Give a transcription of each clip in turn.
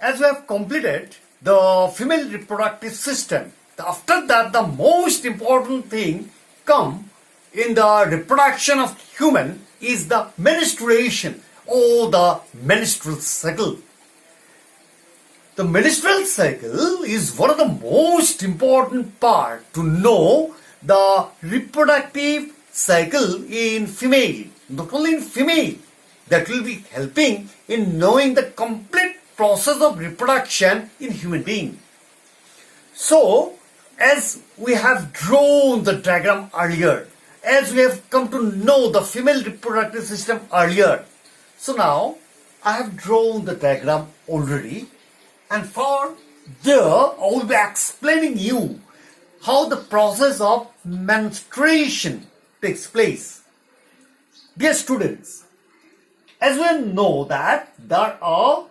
as we have completed the female reproductive system, after that the most important thing come in the reproduction of human is the menstruation or the menstrual cycle. The menstrual cycle is one of the most important part to know the reproductive cycle in female, not only in female, that will be helping in knowing the complete process of reproduction in human being. So, as we have drawn the diagram earlier, as we have come to know the female reproductive system earlier, so now I have drawn the diagram already, and for there I will be explaining you how the process of menstruation takes place. Dear students, as we know that there are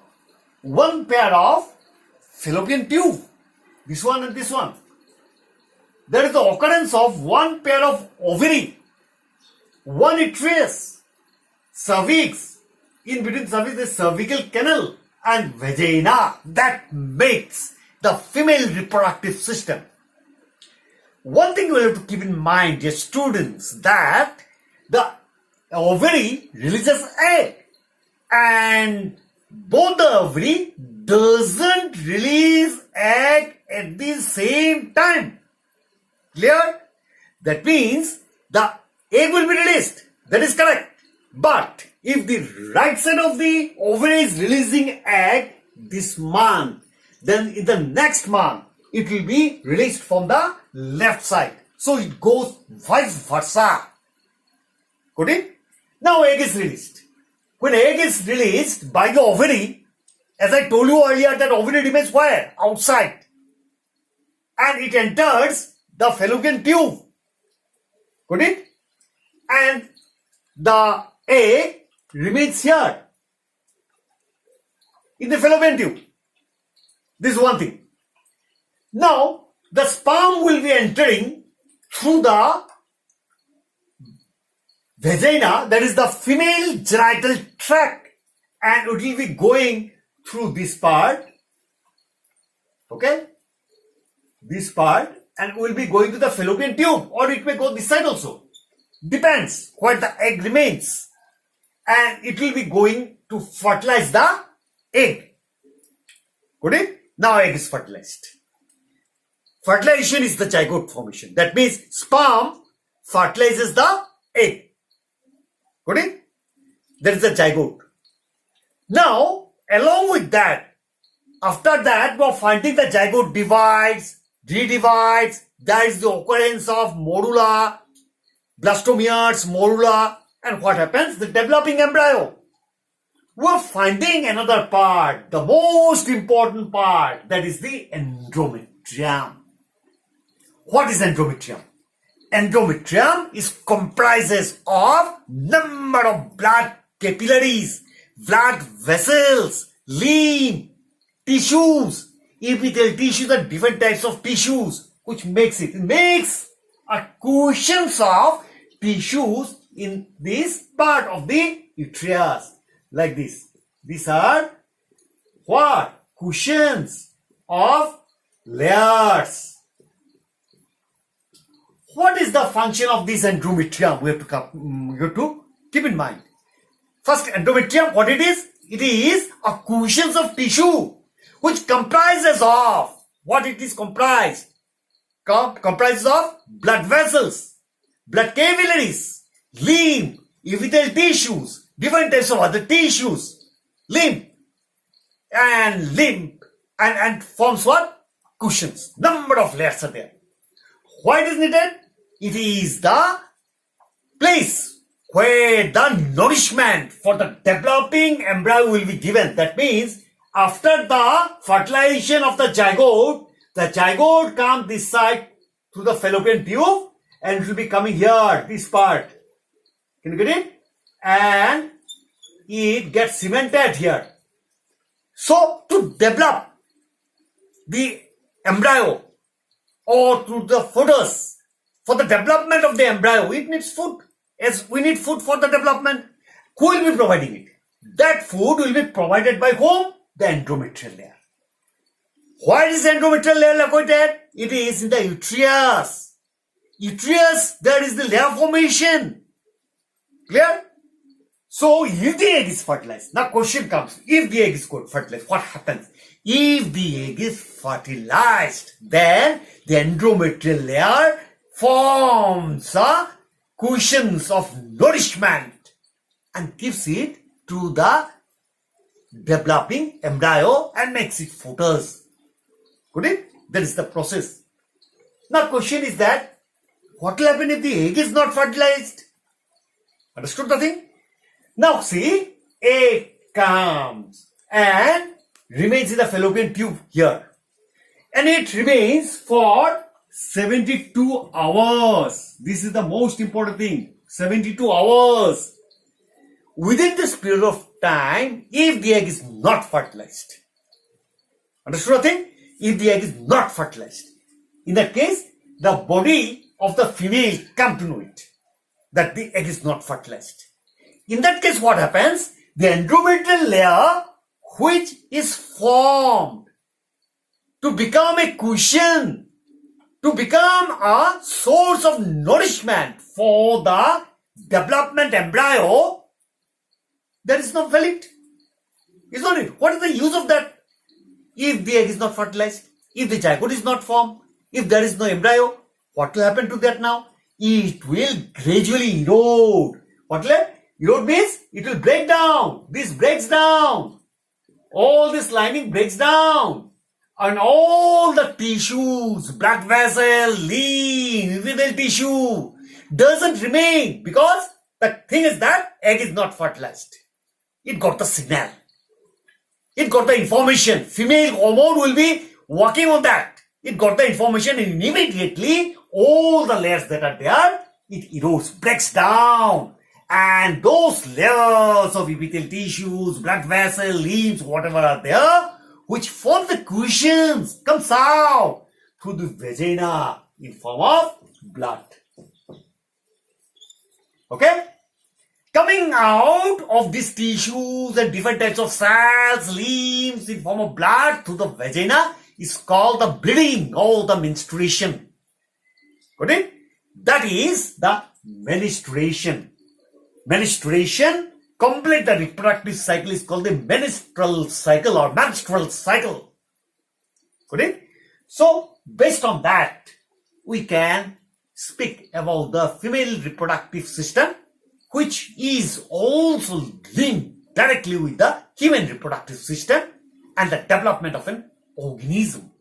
one pair of fallopian tube, this one and this one. There is the occurrence of one pair of ovary, one uterus, cervix, in between cervix the cervical canal and vagina that makes the female reproductive system. One thing you will have to keep in mind, dear students, that the ovary releases egg and both the ovary doesn't release egg at the same time. Clear? That means the egg will be released. That is correct. But if the right side of the ovary is releasing egg this month, then in the next month it will be released from the left side. So it goes vice versa. Got it? Now egg is released. When egg is released by the ovary, as I told you earlier, that ovary remains where? Outside. And it enters the fallopian tube. Got it? And the egg remains here in the fallopian tube. This is one thing. Now, the sperm will be entering through the vagina, that is the female genital tract, and it will be going through this part, okay, this part, and will be going to the fallopian tube, or it may go this side also, depends where the egg remains, and it will be going to fertilize the egg. Got it? Now egg is fertilized. Fertilization is the zygote formation. That means sperm fertilizes the egg. Got it? That is the zygote. Now, along with that, after that, we are finding the zygote divides, redivides. That is the occurrence of morula, blastomeres, morula, and what happens? The developing embryo. We are finding another part, the most important part, that is the endometrium. What is endometrium? Endometrium is comprises of number of blood capillaries, blood vessels, lymph, tissues, epithelial tissues, and different types of tissues, which makes a cushions of tissues in this part of the uterus, like this. These are what? Cushions of layers. What is the function of this endometrium? We have to keep in mind. First, endometrium, what it is? It is a cushions of tissue which comprises of, what it is comprised? Comprises of blood vessels, blood capillaries, lymph, epithelial tissues, different types of other tissues, lymph, and forms what? Cushions. Number of layers are there. Why it is needed? It is the place where the nourishment for the developing embryo will be given. That means after the fertilization of the zygote comes this side to the fallopian tube, and it will be coming here, this part. Can you get it? And it gets cemented here. So to develop the embryo, or through the fetus, for the development of the embryo, it needs food. As we need food for the development, who will be providing it? That food will be provided by whom? The endometrial layer. Where is the endometrial layer located? It is in the uterus. Uterus, there is the layer formation. Clear? So, if the egg is fertilized, now question comes, if the egg is fertilized, what happens? If the egg is fertilized, then the endometrial layer forms a cushions of nourishment and gives it to the developing embryo and makes it fetus. Got it? That is the process. Now question is that, what will happen if the egg is not fertilized? Understood the thing? Now see, egg comes and remains in the fallopian tube here. And it remains for 72 hours. This is the most important thing. 72 hours. Within this period of time, if the egg is not fertilized. Understood the thing? If the egg is not fertilized. In that case, the body of the female come to know it. That the egg is not fertilized. In that case, what happens? The endometrial layer, which is formed to become a cushion, to become a source of nourishment for the development embryo, that is not valid. Isn't it? What is the use of that? If the egg is not fertilized, if the zygote is not formed, if there is no embryo, what will happen to that now? It will gradually erode. What will it? Erode means it will break down. This breaks down. All this lining breaks down. And all the tissues, blood vessel, lymph, inguinal tissue doesn't remain because the thing is that egg is not fertilized. It got the signal. It got the information. Female hormone will be working on that. It got the information and immediately all the layers that are there, it erodes, breaks down. And those layers of epithelial tissues, blood vessel, lymph, whatever are there, which form the cushions, comes out through the vagina in form of blood. Okay? Coming out of these tissues and different types of cells, lymphs in form of blood through the vagina is called the bleeding or the menstruation. Got it? That is the menstruation. Menstruation, complete the reproductive cycle is called the menstrual cycle or menstrual cycle. Got it? So, based on that, we can speak about the female reproductive system, which is also linked directly with the human reproductive system and the development of an organism.